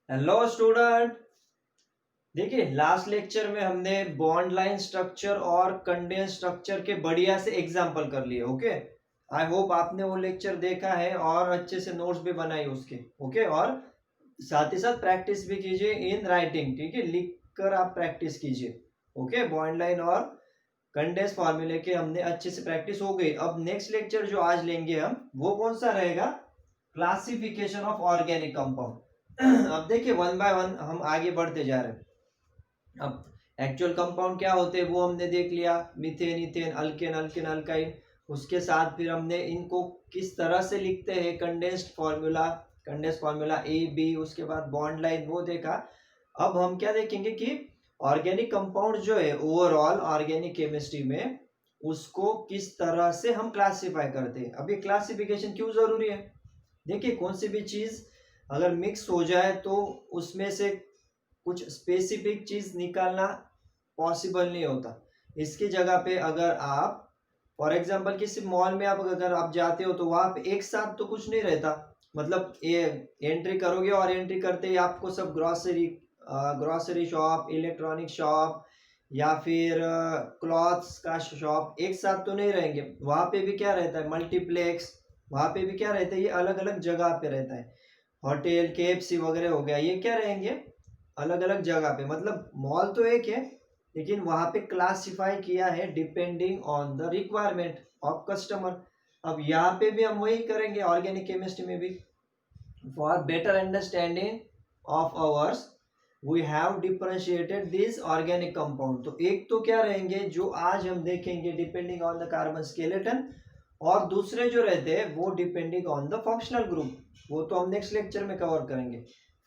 Hello student. देखिए last lecture में हमने बॉन्ड लाइन स्ट्रक्चर और कंडेंस स्ट्रक्चर के बढ़िया से एग्जांपल कर लिए। ओके, आई होप आपने वो लेक्चर देखा है और अच्छे से नोट्स भी बनाए उसके। ओके, और साथ ही साथ प्रैक्टिस भी कीजिए इन राइटिंग। ठीक है, लिख कर आप प्रैक्टिस कीजिए। ओके, बॉन्ड लाइन और कंडेंस फॉर्मूले के हमने अच्छे से प्रैक्टिस हो गई। अब नेक्स्ट लेक्चर जो आज लेंगे हम, वो कौन सा रहेगा? Classification of organic compound. अब देखिए वन बाय वन हम आगे बढ़ते जा रहे हैं। अब एक्चुअल कंपाउंड क्या होते हैं वो हमने देख लिया, methane, ethane, alkane, alkane, alkyne. उसके साथ फिर हमने इनको किस तरह से लिखते हैं, कंडेंस्ड फार्मूला ए बी, उसके बाद बॉन्ड लाइन वो देखा। अब हम क्या देखेंगे कि ऑर्गेनिक कंपाउंड जो है ओवरऑल ऑर्गेनिक केमिस्ट्री में उसको किस तरह से हम क्लासिफाई करते हैं। अब ये क्लासिफिकेशन क्यों जरूरी है? देखिए कौन सी भी चीज अगर मिक्स हो जाए तो उसमें से कुछ स्पेसिफिक चीज निकालना पॉसिबल नहीं होता। इसकी जगह पे अगर आप फॉर एग्जांपल किसी मॉल में आप अगर आप जाते हो तो वहां पे एक साथ तो कुछ नहीं रहता। मतलब ये एंट्री करोगे और एंट्री करते ही आपको सब ग्रोसरी शॉप, इलेक्ट्रॉनिक शॉप या फिर क्लॉथ्स का शॉप एक साथ तो नहीं रहेंगे। वहां पे भी क्या रहता है, मल्टीप्लेक्स। वहां पे भी क्या रहता है, ये अलग अलग जगह पे रहता है। होटल, केएफसी वगैरह हो गया, ये क्या रहेंगे अलग अलग जगह पे। मतलब मॉल तो एक है लेकिन वहां पे क्लासिफाई किया है depending on the requirement of customer. अब यहाँ पे भी हम वही करेंगे ऑर्गेनिक केमिस्ट्री में भी। For better understanding of ours we have differentiated this organic compound. तो एक तो क्या रहेंगे जो आज हम देखेंगे depending on the carbon skeleton, और दूसरे जो रहते हैं वो depending on the functional group. वो तो हम नेक्स्ट लेक्चर में कवर करेंगे।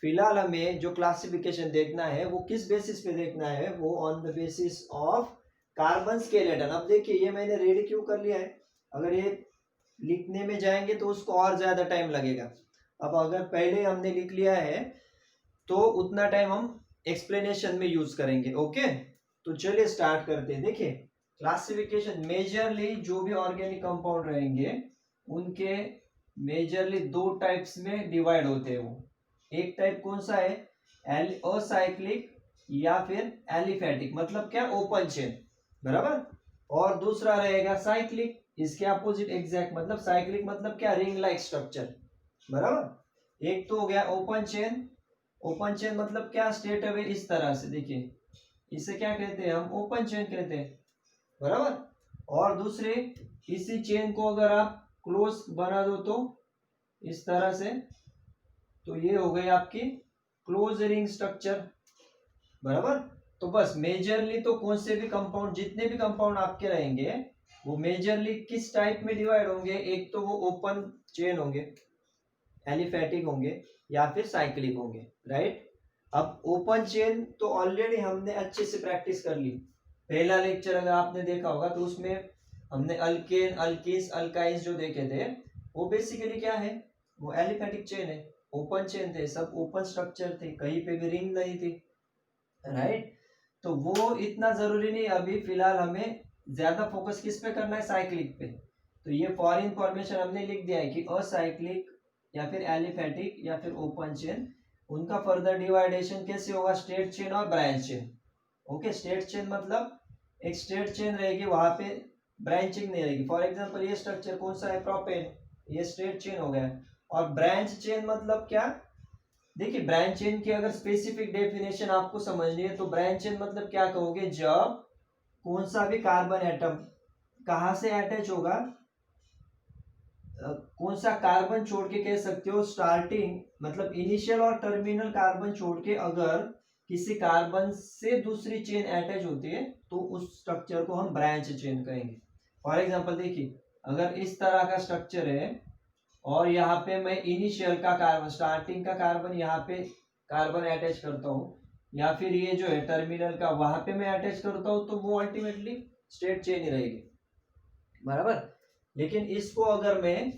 फिलहाल हमें जो क्लासिफिकेशन देखना है वो किस बेसिस पे देखना है, वो on the basis of carbon skeleton. अब देखिए ये मैंने रेडी क्यों कर लिया है, अगर ये लिखने में जाएंगे तो उसको और ज्यादा टाइम लगेगा। अब अगर पहले हमने लिख लिया है तो उतना टाइम हम एक्सप्लेनेशन में यूज करेंगे। ओके, तो चलिए स्टार्ट करते हैं। देखिए क्लासिफिकेशन मेजरली जो भी ऑर्गेनिक कंपाउंड रहेंगे उनके मेजरली दो टाइप्स में डिवाइड होते हैं। वो एक टाइप कौन सा है, असाइक्लिक या फिर एलिफेटिक, मतलब क्या, ओपन चेन, बराबर। और दूसरा रहेगा साइक्लिक, इसके अपोजिट एग्जैक्ट, मतलब साइक्लिक मतलब क्या, रिंग लाइक स्ट्रक्चर, बराबर। एक तो हो गया ओपन चेन। ओपन चेन मतलब क्या, स्ट्रेट अवे इस तरह से, देखिए इसे क्या कहते हैं, हम ओपन चेन कहते हैं, बराबर। और दूसरे इसी चेन को अगर आप क्लोज बना दो तो इस तरह से, तो ये हो गई आपकी क्लोज रिंग स्ट्रक्चर, बराबर। तो बस मेजरली तो कौन से भी कंपाउंड, जितने भी कंपाउंड आपके रहेंगे वो मेजरली किस टाइप में डिवाइड होंगे, एक तो वो ओपन चेन होंगे, एलिफेटिक होंगे, या फिर साइक्लिक होंगे, राइट। अब ओपन चेन तो ऑलरेडी हमने अच्छे से प्रैक्टिस कर ली। पहला लेक्चर अगर आपने देखा होगा तो उसमें हमने अल्केन, अल्कीस, अल्काइंस जो देखे थे वो बेसिकली क्या है, वो एलिफेटिक चेन है, ओपन चेन थे, सब ओपन स्ट्रक्चर थे, कहीं पे भी रिंग नहीं थी, राइट। तो वो इतना जरूरी नहीं, अभी फिलहाल हमें ज्यादा फोकस किस पे करना है, साइक्लिक पे। तो ये फॉर इंफॉर्मेशन हमने लिख दिया है कि असाइक्लिक या फिर एलिफेटिक या फिर ओपन चेन, उनका फर्दर डिवाइडेशन कैसे होगा, स्ट्रेट चेन और branch chain. Okay, straight chain मतलब एक स्ट्रेट चेन रहेगी, वहां पे ब्रांचिंग नहीं रहेगी। फॉर एग्जांपल ये स्ट्रक्चर कौन सा है, प्रोपेन, ये स्ट्रेट चेन हो गया। और ब्रांच चेन मतलब क्या, देखिए ब्रांच चेन की अगर स्पेसिफिक डेफिनेशन आपको समझनी है तो ब्रांच चेन मतलब क्या कहोगे, जब कौन सा भी कार्बन एटम कहां से अटैच होगा, कौन सा कार्बन छोड़ के कह सकते हो, स्टार्टिंग मतलब इनिशियल और टर्मिनल कार्बन छोड़ के अगर किसी कार्बन से दूसरी चेन अटैच होती है तो उस स्ट्रक्चर को हम ब्रांच चेन कहेंगे। फॉर एग्जांपल देखिए अगर इस तरह का स्ट्रक्चर है और यहाँ पे मैं इनिशियल का कार्बन, स्टार्टिंग का कार्बन यहाँ पे कार्बन अटैच करता हूँ, या फिर ये जो है टर्मिनल का वहां पे मैं अटैच करता हूँ, तो वो अल्टीमेटली स्ट्रेट चेन ही रहेगी, बराबर। लेकिन इसको अगर मैं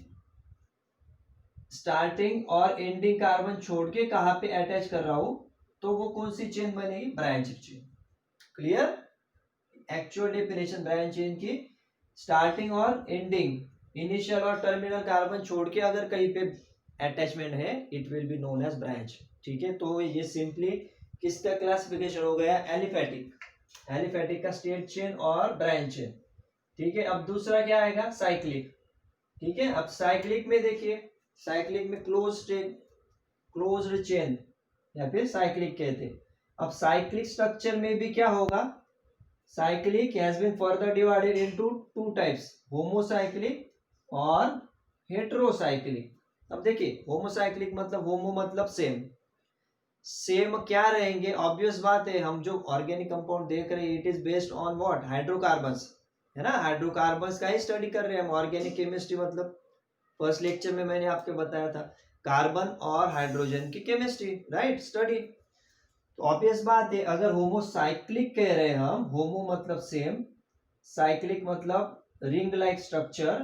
स्टार्टिंग और एंडिंग कार्बन छोड़ के कहाँ पे अटैच कर रहा हूं तो वो कौन सी चेन बनेगी, branch chain. Clear, actual definition branch chain की, स्टार्टिंग और एंडिंग, इनिशियल और टर्मिनल कार्बन छोड़ के अगर कहीं पे अटैचमेंट है it will be known as branch. ठीक है, तो ये सिंपली किसका क्लासिफिकेशन हो गया, एलिफेटिक का स्टेट चेन और ब्रांच चेन। ठीक है, अब दूसरा क्या आएगा, साइक्लिक। ठीक है, अब साइक्लिक में देखिए, साइक्लिक में क्लोज्ड चेन या फिर साइक्लिक कहते हैं। अब साइक्लिक स्ट्रक्चर में भी क्या होगा, cyclic has been further divided into two types, homocyclic और हेटेरोसाइक्लिक। अब देखिए होमोसाइक्लिक मतलब होमो मतलब सेम क्या रहेंगे, ऑब्वियस बात है, हम जो ऑर्गेनिक कंपाउंड देख रहे हैं it is based on what, hydrocarbons, है ना, हाइड्रोकार्बन्स का ही स्टडी कर रहे हैं हम। ऑर्गेनिक केमिस्ट्री मतलब फर्स्ट लेक्चर में मैंने आपको बताया था कार्बन और हाइड्रोजन की केमिस्ट्री, राइट, स्टडी। तो ऑब्वियस बात है अगर होमोसाइक्लिक कह रहे हैं हम, होमो मतलब सेम, साइक्लिक मतलब रिंग लाइक स्ट्रक्चर,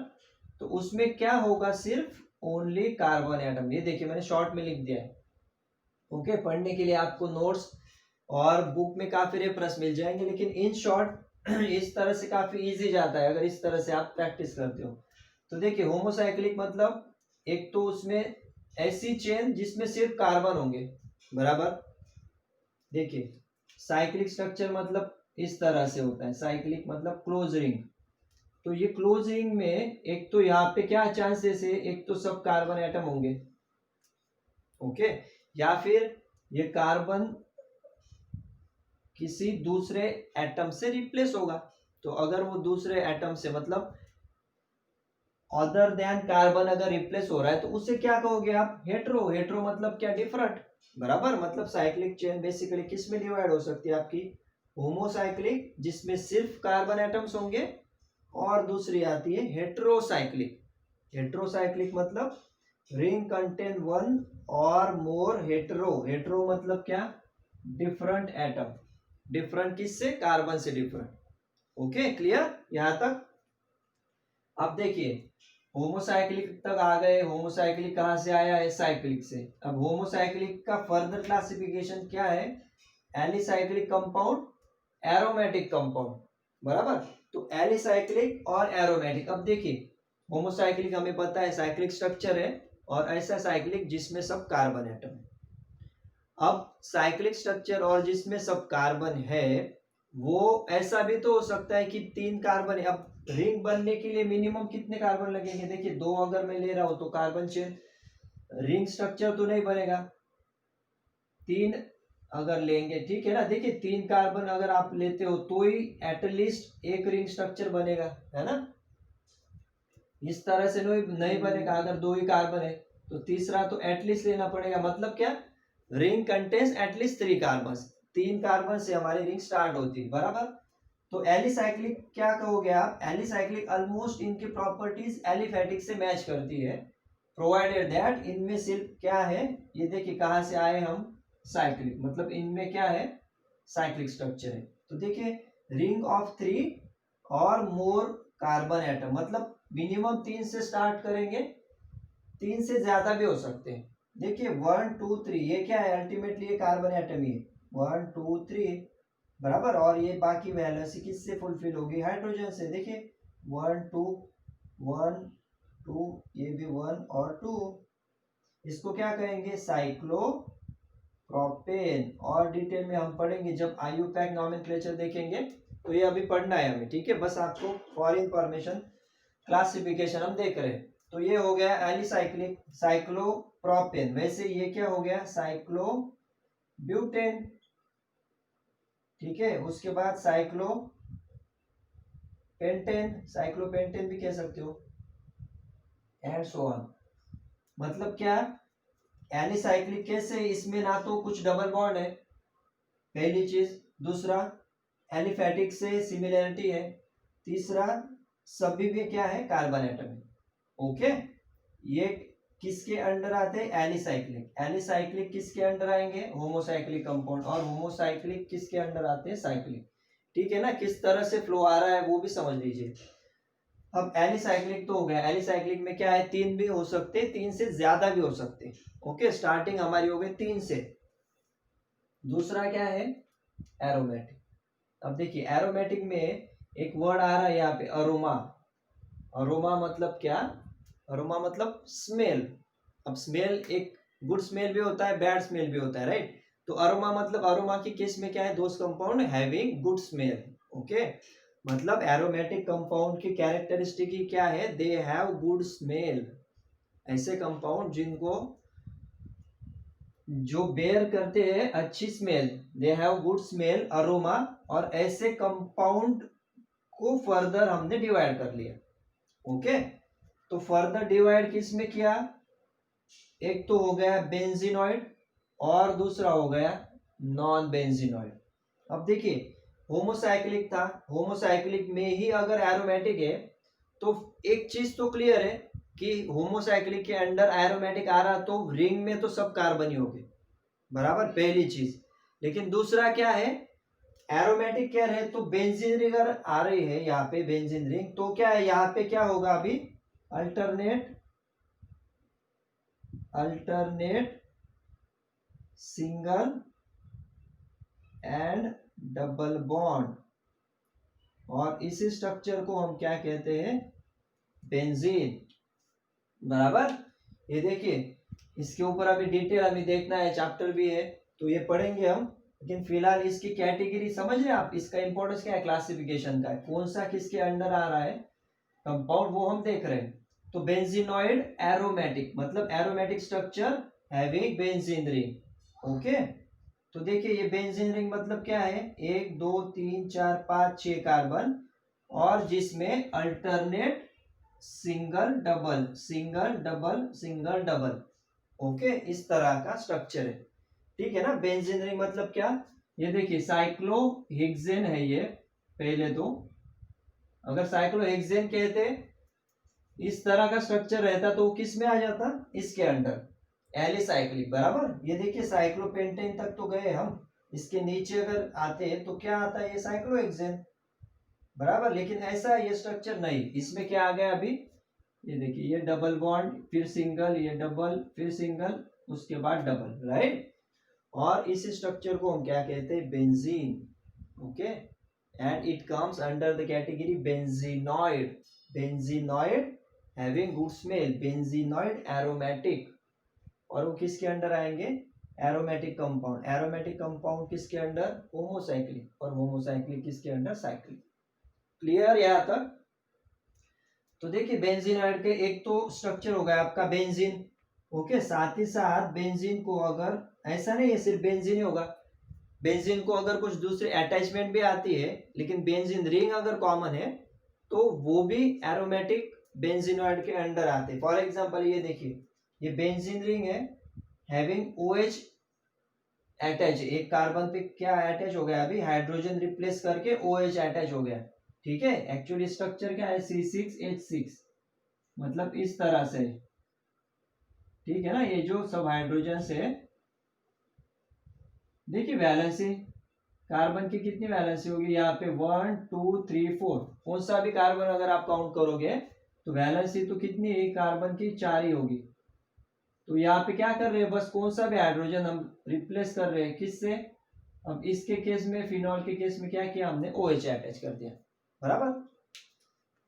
तो उसमें क्या होगा, सिर्फ ओनली कार्बन एटम। ये देखिए मैंने शॉर्ट में लिख दिया है। ओके, पढ़ने के लिए आपको नोट्स और बुक में काफी रेफरेंस मिल जाएंगे, लेकिन इन शॉर्ट इस तरह से काफी इजी जाता है अगर इस तरह से आप प्रैक्टिस करते हो। तो देखिए होमोसाइक्लिक मतलब एक तो उसमें ऐसी चेन जिसमें सिर्फ कार्बन होंगे, बराबर। देखिए साइक्लिक स्ट्रक्चर मतलब इस तरह से होता है, साइक्लिक मतलब क्लोज रिंग। तो ये क्लोज रिंग में एक तो यहाँ पे क्या चांसेस है, एक तो सब कार्बन एटम होंगे, ओके, या फिर ये कार्बन किसी दूसरे एटम से रिप्लेस होगा। तो अगर वो दूसरे एटम से मतलब अदर देन कार्बन अगर रिप्लेस हो रहा है तो उसे क्या कहोगे आप, हेट्रो मतलब क्या, डिफरेंट, बराबर। मतलब साइक्लिक चेन बेसिकली किस में डिवाइड हो सकती है आपकी, होमोसाइक्लिक जिसमें सिर्फ कार्बन एटम्स होंगे, और दूसरी आती है हेट्रोसाइक्लिक मतलब रिंग कंटेन वन और मोर हेट्रो मतलब क्या, डिफरेंट एटम, डिफरेंट किससे, कार्बन से डिफरेंट। ओके, क्लियर यहां तक। अब देखिए होमोसाइक्लिक तक आ गए, होमोसाइक्लिक कहां से आया है, साइक्लिक से। अब होमोसाइक्लिक का फर्दर क्लासिफिकेशन क्या है, एलिसाइक्लिक कंपाउंड, एरोमेटिक कंपाउंड, बराबर। तो एलिसाइक्लिक और एरोमेटिक। अब देखिए होमोसाइक्लिक हमें पता है साइक्लिक स्ट्रक्चर है, और ऐसा साइक्लिक जिसमें सब कार्बन एटम है। अब साइक्लिक स्ट्रक्चर और जिसमें सब कार्बन है, वो ऐसा भी तो हो सकता है कि 3 कार्बन है। अब रिंग बनने के लिए मिनिमम कितने कार्बन लगेंगे, देखिए 2 अगर मैं ले रहा हूं तो कार्बन चेन, रिंग स्ट्रक्चर तो नहीं बनेगा, 3 अगर लेंगे, ठीक है ना। देखिए 3 कार्बन अगर आप लेते हो तो ही एटलीस्ट एक रिंग स्ट्रक्चर बनेगा, है ना। इस तरह से नहीं बनेगा, अगर 2 ही कार्बन है तो तीसरा तो एटलीस्ट लेना पड़ेगा। मतलब क्या, ring contains at least 3 carbon, 3 carbon से हमारी रिंग स्टार्ट होती है, बराबर। तो एलिसाइक्लिक क्या कहोगे आप, एलिसाइक्लिक ऑलमोस्ट इनकी प्रॉपर्टीज एलिफेटिक से मैच करती है, प्रोवाइडेड दैट इनमें सिर्फ क्या है, ये देखिए कहां से आए हम, साइक्लिक, मतलब इनमें क्या है, साइक्लिक स्ट्रक्चर है। तो देखिए रिंग ऑफ 3 और मोर कार्बन एटम, मतलब मिनिमम 3 से स्टार्ट करेंगे, 3 से ज्यादा भी हो सकते हैं। देखिए 1 2 3 ये क्या है, अल्टीमेटली ये कार्बन एटम ही है, 1 2 3, बराबर। और ये बाकी वैलेंसी किससे फुलफिल होगी, हाइड्रोजन से। देखिए 1 2 1 2, ये भी 1 और 2, इसको क्या कहेंगे, साइक्लो प्रोपेन। और डिटेल में हम पढ़ेंगे जब आईयूपैक नॉमेनक्लेचर देखेंगे, तो ये अभी पढ़ना है हमें, ठीक है, बस आपको फॉर इंफॉर्मेशन क्लासिफिकेशन हम देख रहे हैं। तो ये हो गया एलिसाइक्लिक, साइक्लोप्रोपेन। वैसे ये क्या हो गया, साइक्लोब्यूटेन, ठीक है। उसके बाद साइक्लोपेंटेन भी कह सकते हो, एंड सो ऑन। मतलब क्या, एलिसाइक्लिक कैसे, इसमें ना तो कुछ डबल बॉन्ड है, पहली चीज, दूसरा एलिफेटिक से सिमिलरिटी है, तीसरा सभी में क्या है, कार्बन एटम है। ओके, ये किसके अंडर आते हैं, एलिसाइक्लिक किसके अंडर आएंगे, होमोसाइक्लिक कंपाउंड, और होमोसाइक्लिक किसके अंडर आते हैं, साइक्लिक। ठीक है ना, किस तरह से फ्लो आ रहा है वो भी समझ लीजिए। अब एलिसाइक्लिक तो हो गया, एलिसाइक्लिक में क्या है, 3 भी हो सकते, 3 से ज्यादा भी हो सकते। ओके, स्टार्टिंग हमारी हो गई 3 से। दूसरा क्या है, एरोमेटिक। अब देखिए एरोमेटिक में एक वर्ड आ रहा है यहाँ पे, अरोमा। अरोमा मतलब क्या, अरोमा मतलब स्मेल, अब स्मेल एक गुड स्मेल भी होता है, बैड स्मेल भी होता है, राइट। तो अरोमा मतलब अरोमा की केस में क्या है, those compound having good smell, okay. मतलब एरोमेटिक कंपाउंड की कैरेक्टरिस्टिक ही क्या है, दे हैव गुड स्मेल। ऐसे कंपाउंड जिनको जो बेयर करते हैं अच्छी smell, they have good smell, aroma. और ऐसे कंपाउंड को फर्दर हमने डिवाइड कर लिया, ओके। तो फर्दर डिवाइड किस में किया, एक तो हो गया बेंजीनॉइड और दूसरा हो गया नॉन बेंजीनॉइड। अब देखिए होमोसाइक्लिक था, होमोसाइक्लिक में ही अगर एरोमेटिक है तो एक चीज तो क्लियर है कि होमोसाइक्लिक के अंडर एरोमेटिक आ रहा तो रिंग में तो सब कार्बन ही हो गए, बराबर, पहली चीज। लेकिन दूसरा क्या है, एरोमेटिक क्या है, तो बेंजीन रिंग अगर आ रही है यहाँ पे बेंजीन रिंग, तो क्या है यहाँ पे क्या होगा अभी, alternate single and double bond, और इस स्ट्रक्चर को हम क्या कहते हैं, बेंजीन, बराबर। ये देखिए इसके ऊपर अभी डिटेल अभी देखना है, चैप्टर भी है तो ये पढ़ेंगे हम। लेकिन फिलहाल इसकी कैटेगरी समझ रहे हैं आप, इसका इंपॉर्टेंस क्या है, क्लासिफिकेशन का है, कौन सा किसके अंडर आ रहा है कंपाउंड, वो हम देख रहे हैं। तो बेंजीनॉइड एरोमेटिक मतलब aromatic structure having benzene ring, okay. तो देखिए ये बेंजीन रिंग मतलब क्या है, 1 2 3 4 5 6 कार्बन, और जिसमें alternate single double single double single double, okay, इस तरह का स्ट्रक्चर है, ठीक है ना। बेंजीन रिंग मतलब क्या, ये देखिए साइक्लोहेक्सेन है ये, पहले तो अगर साइक्लोहेक्सेन कहते इस तरह का स्ट्रक्चर रहता तो किस में आ जाता, इसके अंडर एलिसाइक्लिक, बराबर। ये देखिए साइक्लोपेंटेन तक तो गए हम, इसके नीचे अगर आते हैं तो क्या आता है, ये साइक्लोहेक्सेन, बराबर। लेकिन ऐसा ये स्ट्रक्चर नहीं, इसमें क्या आ गया अभी, ये देखिए ये डबल बॉन्ड फिर सिंगल, ये डबल फिर सिंगल, उसके बाद डबल, राइट। और इस स्ट्रक्चर को हम क्या कहते हैं, benzene, okay. And it comes under the category benzenoid, benzenoid having good smell, benzenoid aromatic. और वो किसके अंडर आएंगे, एरोमेटिक कंपाउंड, एरोमेटिक कंपाउंड किसके अंडर, होमोसाइक्लिक, और होमोसाइक्लिक किसके अंडर, साइक्लिक। क्लियर यहां तक। तो देखिए बेंजीनॉइड के एक तो स्ट्रक्चर हो गया आपका बेंजीन, ओके। साथ ही साथ बेंजीन को अगर, ऐसा नहीं है सिर्फ बेंजीन ही होगा, बेंजीन को अगर कुछ दूसरी अटैचमेंट भी आती है, लेकिन बेंजीन रिंग अगर कॉमन है तो वो भी एरोमेटिक बेंजीनॉइड के अंडर आते हैं। फॉर एग्जांपल ये देखिए ये बेंजीन रिंग है हैविंग OH अटैच, एक कार्बन पे क्या अटैच हो गया अभी, हाइड्रोजन रिप्लेस करके OH अटैच हो गया, ठीक है। एक्चुअली स्ट्रक्चर क्या है, C6H6, मतलब इस तरह से, ठीक है ना। ये जो सब हाइड्रोजन से, देखिए वैलेंसी कार्बन की कितनी वैलेंसी होगी यहाँ पे, 1 2 3 4, कौन सा भी कार्बन अगर आप काउंट करोगे तो वैलेंसी तो कितनी है, कार्बन की 4 ही होगी। तो यहाँ पे क्या कर रहे हैं, बस कौन सा भी हाइड्रोजन हम रिप्लेस कर रहे हैं किससे, अब इसके केस में फिनॉल के केस में क्या किया हमने, OH अटैच कर दिया, बराबर।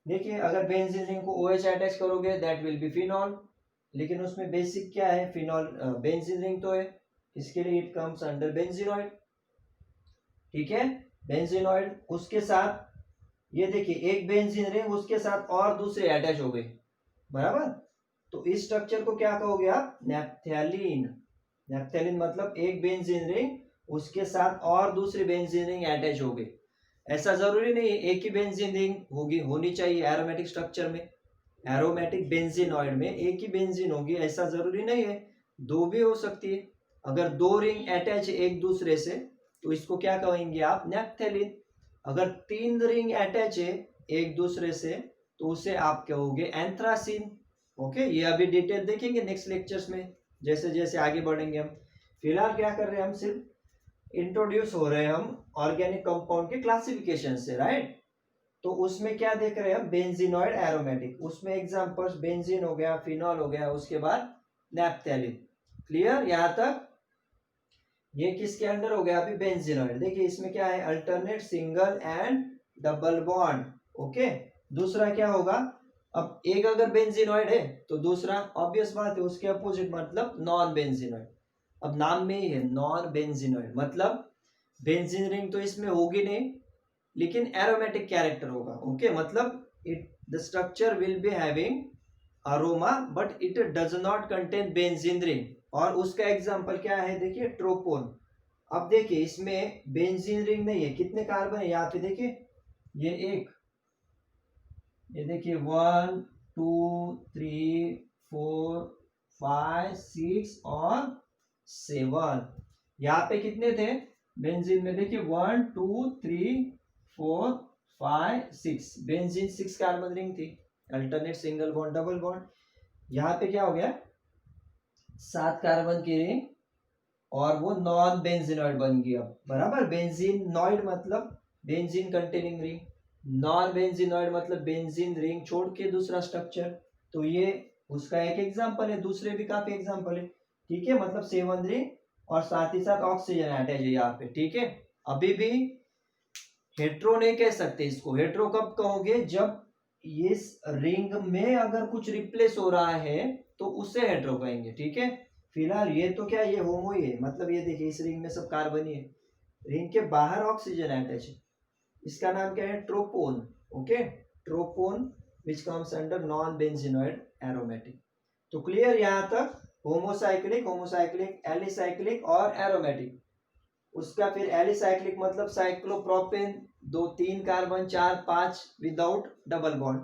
देखिए अगर बेंजीन रिंग को OH अटैच करोगे दैट विल बी फिनॉल, लेकिन उसमें बेसिक क्या है, फिनॉल बेंजीन रिंग तो है, इसके लिए इट कम्स अंडर बेंजीनॉइड, ठीक है, बेंजीनॉइड। उसके साथ ये देखिए एक बेंजीन रिंग उसके साथ और दूसरे अटैच हो गए, बराबर। तो इस स्ट्रक्चर को क्या कहोगे आप, नैप्थेलीन, नैप्थेलीन मतलब एक बेंजीन रिंग उसके साथ और दूसरी बेंजीन रिंग अटैच हो गई। ऐसा जरूरी नहीं है एक ही बेंजीन रिंग होगी, होनी चाहिए एरोमेटिक स्ट्रक्चर में, एरोमेटिक बेंजीनॉइड में एक ही बेंजीन होगी ऐसा जरूरी नहीं है, दो भी हो सकती है। अगर दो रिंग अटैच है एक दूसरे से तो इसको क्या कहेंगे आप, नैप्थेलीन। अगर 3 रिंग अटैच है एक दूसरे से तो उसे आप कहोगे एंथ्रासीन, ओके। ये अभी डिटेल देखेंगे नेक्स्ट लेक्चर्स में जैसे जैसे आगे बढ़ेंगे हम। फिलहाल क्या कर रहे हैं हम, सिर्फ इंट्रोड्यूस हो रहे हैं हम ऑर्गेनिक कंपाउंड के क्लासिफिकेशन से, राइट। तो उसमें क्या देख रहे हैं हम, बेंजीनॉइड एरोमेटिक, उसमें एग्जांपल्स बेंजीन हो गया, फिनॉल हो गया, उसके बाद नैप्थेलीन। क्लियर यहां तक। ये किसके अंडर हो गया अभी, बेंजीनॉइड। देखिए इसमें क्या है, alternate single and double bond, okay. दूसरा क्या होगा, अब एक अगर बेंजीनॉइड है तो दूसरा ऑब्वियस बात है उसके अपोजिट मतलब नॉन बेंजीनॉइड। अब नाम में ही है नॉन बेंजीनॉइड, मतलब बेंजीन रिंग तो इसमें होगी नहीं लेकिन एरोमेटिक कैरेक्टर होगा। ओके, मतलब it the structure will be having aroma but it does not contain benzene ring. और उसका एग्जांपल क्या है, देखिए ट्रोपोन। अब देखिए इसमें बेंजीन रिंग नहीं है, कितने कार्बन है यहाँ पे देखिए, ये एक, ये देखिए 1 2 3 4 5 6 और 7। यहाँ पे कितने थे बेंजीन में, देखिए 1 2 3 4 5 6, बेंजीन 6 कार्बन रिंग थी, alternate single bond double bond. यहाँ पे क्या हो गया 7 कार्बन की रिंग और वो नॉन बेंजीनॉइड बन गया। बराबर, बेंजीनॉइड मतलब benzene containing ring, non benzenoid मतलब बेंजीन रिंग छोड़ के दूसरा स्ट्रक्चर। तो ये उसका एक एग्जांपल है, दूसरे भी काफी एग्जांपल है। ठीक है, मतलब 7 रिंग और साथ ही साथ ऑक्सीजन अटैच है यहाँ पे। ठीक है, अभी भी हेट्रो नहीं कह सकते इसको। हेट्रो कब कहोगे, जब इस रिंग में अगर कुछ रिप्लेस हो रहा है तो उसे हेट्रो कहेंगे। ठीक है, फिलहाल ये तो क्या, ये होमो ही है, मतलब ये देखिए इस रिंग में सब कार्बन ही है, रिंग के बाहर ऑक्सीजन अटैच है, इसका नाम क्या है tropone. Okay, tropone which comes under non benzenoid aromatic. तो क्लियर यहाँ तक, होमोसाइक्लिक, होमोसाइक्लिक, एलिसाइक्लिक और एरोमेटिक। उसका फिर एलिसाइक्लिक मतलब cyclopropane, 2 3 carbon 4 5 without double bond.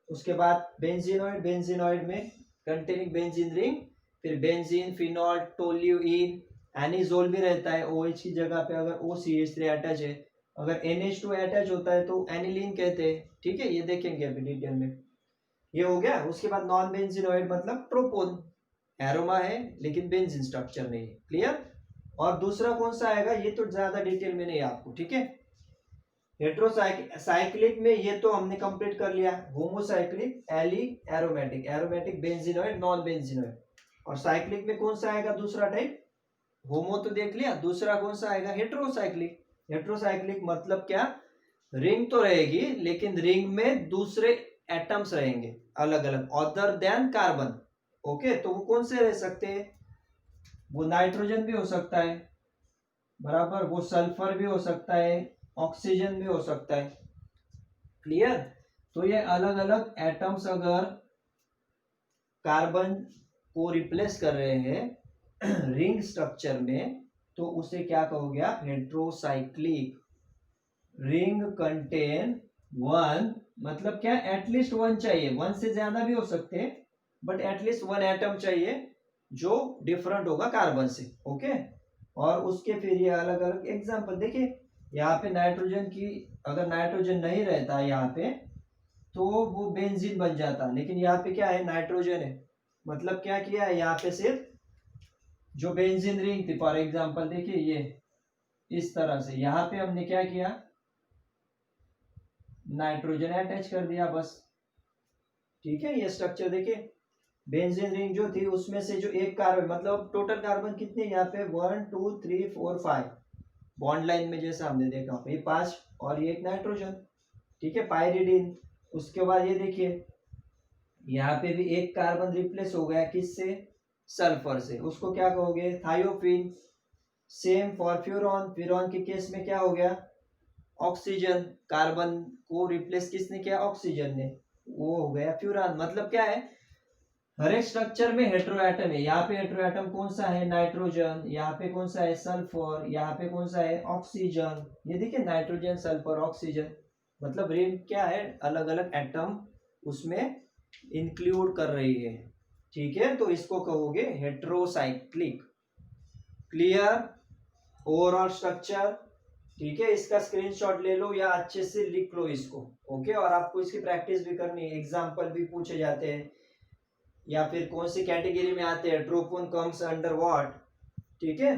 उसके बाद बेंजीनॉइड, बेंजीनॉइड में कंटेनिंग बेंजीन रिंग, फिर बेंजीन, फिनॉल, टोल्यूइन, एनिजोल भी रहता है OH की जगह पे अगर OCH3 अटैच है। अगर NH2 अटैच होता है तो एनिलीन कहते हैं। ठीक है, ये देखेंगे अभी डिटेल में। ये हो गया। उसके बाद नॉन बेंजीनॉइड मतलब ट्रोपोन, एरोमा है लेकिन बेंजीन स्ट्रक्चर नहीं है। क्लियर। और दूसरा कौन सा आएगा, ये तो ज्यादा डिटेल में नहीं आपको। ठीक है, हेट्रोसाइक्लिक में ये तो हमने कंप्लीट कर लिया, होमोसाइक्लिक, एली, aromatic, aromatic benzenoid, non benzenoid. और साइक्लिक में कौन सा आएगा दूसरा टाइप, होमो तो देख लिया, दूसरा कौन सा आएगा हेट्रोसाइक्लिक। हेट्रोसाइक्लिक मतलब क्या, रिंग तो रहेगी लेकिन रिंग में दूसरे एटम्स रहेंगे अलग अलग अदर देन कार्बन। ओके, तो वो कौन से रह सकते हैं, वो नाइट्रोजन भी हो सकता है, बराबर, वो सल्फर भी हो सकता है, ऑक्सीजन भी हो सकता है। क्लियर। तो ये अलग अलग एटम्स अगर कार्बन को रिप्लेस कर रहे हैं रिंग स्ट्रक्चर में तो उसे क्या कहोगे आप, हेट्रोसाइक्लिक। रिंग कंटेन वन, मतलब क्या, एटलीस्ट वन चाहिए, वन से ज्यादा भी हो सकते हैं बट एटलीस्ट वन एटम चाहिए जो डिफरेंट होगा कार्बन से। ओके, और उसके फिर ये अलग अलग एग्जांपल देखिए, यहाँ पे नाइट्रोजन की, अगर नाइट्रोजन नहीं रहता यहाँ पे तो वो बेंजीन बन जाता, लेकिन यहाँ पे क्या है नाइट्रोजन है, मतलब क्या किया है यहाँ पे सिर्फ जो बेंजीन रिंग थी, फॉर एग्जांपल देखिए ये इस तरह से यहाँ पे हमने क्या किया, नाइट्रोजन अटैच कर दिया बस। ठीक है, ये स्ट्रक्चर देखिए, बेंजीन रिंग जो थी उसमें से जो एक कार्बन, मतलब टोटल कार्बन कितने यहाँ पे 1 2 3 4 5 बॉन्ड लाइन में जैसा हमने देखा, ये 5 और ये एक नाइट्रोजन। ठीक है, पायरिडीन। उसके बाद ये देखिए यहाँ पे भी एक कार्बन रिप्लेस हो गया, किससे, सल्फर से, उसको क्या कहोगे, thiophene. Same for furan, furan के केस में क्या हो गया, ऑक्सीजन, कार्बन को रिप्लेस किसने किया, ऑक्सीजन ने, वो हो गया फ्यूरान। मतलब क्या है, हर एक स्ट्रक्चर में हेट्रोएटम है, यहाँ पे हेट्रोएटम कौन सा है, नाइट्रोजन, यहाँ पे कौन सा है, सल्फर, यहाँ पे कौन सा है, ऑक्सीजन। ये देखिए नाइट्रोजन, सल्फर, ऑक्सीजन, मतलब रिंग क्या है, अलग अलग एटम उसमें इंक्लूड कर रही है। ठीक है, तो इसको कहोगे हेट्रोसाइक्लिक। Clear, overall structure. ठीक है, इसका स्क्रीनशॉट ले लो या अच्छे से लिख लो इसको। ओके, और आपको इसकी प्रैक्टिस भी करनी है, एग्जाम्पल भी पूछे जाते हैं, या फिर कौन सी कैटेगरी में आते हैं, ट्रोपोन कम्स अंडर व्हाट। ठीक है,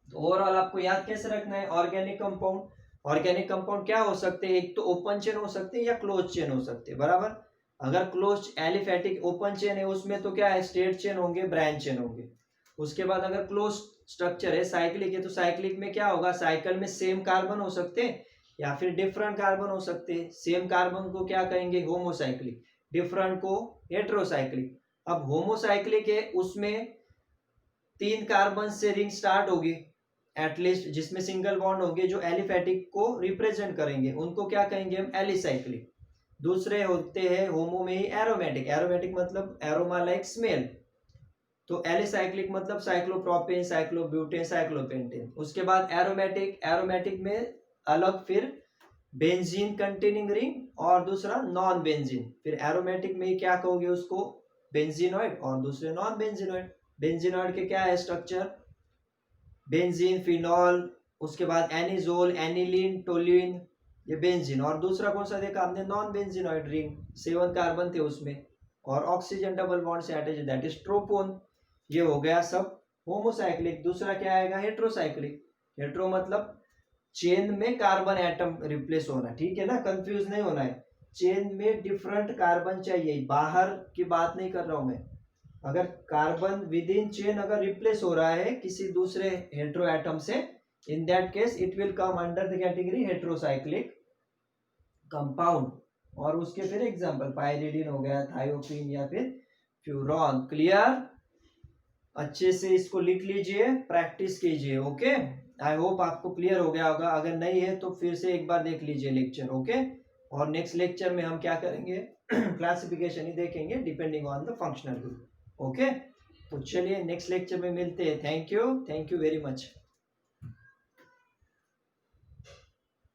तो ओवरऑल आपको याद कैसे रखना है, ऑर्गेनिक कंपाउंड। ऑर्गेनिक कंपाउंड क्या हो सकते हैं, एक तो ओपन चेन हो सकते हैं या क्लोज चेन हो सकते हैं, बराबर। अगर क्लोज एलिफेटिक ओपन चेन है उसमें तो क्या है, स्ट्रेट चेन होंगे, ब्रांच चेन होंगे। उसके बाद अगर क्लोज स्ट्रक्चर है, साइक्लिक है, तो साइक्लिक में क्या होगा, साइकिल में सेम कार्बन हो सकते हैं या फिर डिफरेंट कार्बन हो सकते हैं। सेम कार्बन को क्या कहेंगे, होमोसाइक्लिक, डिफरेंट को हेट्रोसाइक्लिक। अब होमोसाइक्लिक है, उसमें 3 कार्बन से रिंग स्टार्ट होगी एटलीस्ट, जिसमें सिंगल बॉन्ड होंगे जो एलिफेटिक को रिप्रेजेंट करेंगे, उनको क्या कहेंगे हम, एलिसाइक्लिक। दूसरे होते हैं होमो में ही एरोमेटिक, एरोमेटिक मतलब एरोमा लाइक स्मेल, तो एलिसाइक्लिक मतलब साइक्लोप्रोपेन, साइक्लोब्यूटेन, साइक्लोपेंटेन। उसके बाद एरोमेटिक, एरोमेटिक में अलग फिर बेंजीन कंटेनिंग रिंग और दूसरा नॉन बेंजीन। फिर एरोमेटिक में क्या कहोगे उसको, बेंजीनॉइड, और दूसरे नॉन बेंजीनॉइड। बेंजीनॉइड के क्या है स्ट्रक्चर, बेंजीन, फिनॉल, उसके बाद एनिजोल, एनिलीन, टोल्यूइन, ये बेंजीन। और दूसरा कौन सा देखा आपने, नॉन बेंजीनॉइड रिंग, 7 कार्बन थे उसमें, और ऑक्सीजन डबल बॉन्ड से अटैच, दैट इज ट्रोपोन। ये हो गया सब होमोसाइक्लिक। दूसरा क्या आएगा, हेट्रोसाइक्लिक। हेट्रो मतलब चेन में कार्बन एटम रिप्लेस होना, ठीक है ना, कंफ्यूज नहीं होना है। चेन में डिफरेंट कार्बन चाहिए, बाहर की बात नहीं कर रहा हूं मैं। अगर कार्बन विद इन चेन अगर रिप्लेस हो रहा है किसी दूसरे हेट्रो एटम से, in that case it will come under the category heterocyclic compound. और उसके फिर एग्जांपल पायरिडीन हो गया, थायोपीन या फिर फ्यूरॉन। क्लियर, अच्छे से इसको लिख लीजिए, प्रैक्टिस कीजिए। ओके, आई होप आपको क्लियर हो गया होगा, अगर नहीं है तो फिर से एक बार देख लीजिए लेक्चर। ओके, और नेक्स्ट लेक्चर में हम क्या करेंगे, क्लासिफिकेशन ही देखेंगे depending on the functional group. Okay, तो चलिए नेक्स्ट लेक्चर में मिलते हैं। Thank you very much.